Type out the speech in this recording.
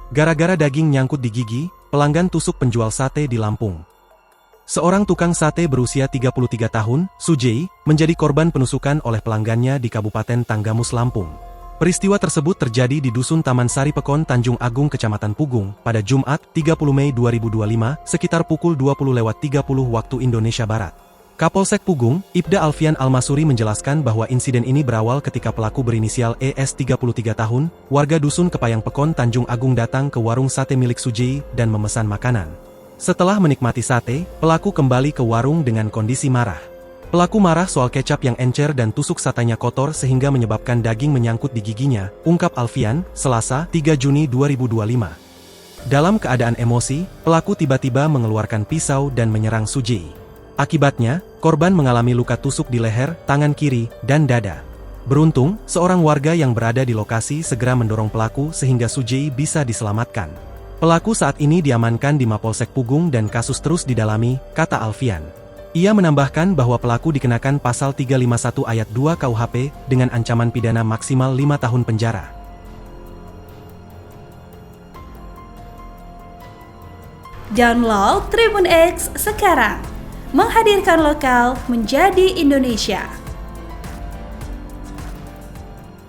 Gara-gara daging nyangkut di gigi, pelanggan tusuk penjual sate di Lampung. Seorang tukang sate berusia 33 tahun, Sujei, menjadi korban penusukan oleh pelanggannya di Kabupaten Tanggamus, Lampung. Peristiwa tersebut terjadi di Dusun Taman Sari Pekon, Tanjung Agung, Kecamatan Pugung, pada Jumat, 30 Mei 2025, sekitar pukul 20.30 waktu Indonesia Barat. Kapolsek Pugung, Ibda Alfian Almasuri menjelaskan bahwa insiden ini berawal ketika pelaku berinisial ES 33 tahun, warga Dusun Kepayang Pekon, Tanjung Agung datang ke warung sate milik Sujei dan memesan makanan. Setelah menikmati sate, pelaku kembali ke warung dengan kondisi marah. Pelaku marah soal kecap yang encer dan tusuk satenya kotor sehingga menyebabkan daging menyangkut di giginya, ungkap Alfian, Selasa, 3 Juni 2025. Dalam keadaan emosi, pelaku tiba-tiba mengeluarkan pisau dan menyerang Sujei. Akibatnya, korban mengalami luka tusuk di leher, tangan kiri, dan dada. Beruntung, seorang warga yang berada di lokasi segera mendorong pelaku sehingga Sujei bisa diselamatkan. Pelaku saat ini diamankan di Mapolsek Pugung dan kasus terus didalami, kata Alfian. Ia menambahkan bahwa pelaku dikenakan pasal 351 ayat 2 KUHP dengan ancaman pidana maksimal 5 tahun penjara. Download Tribun X sekarang. Menghadirkan lokal menjadi Indonesia.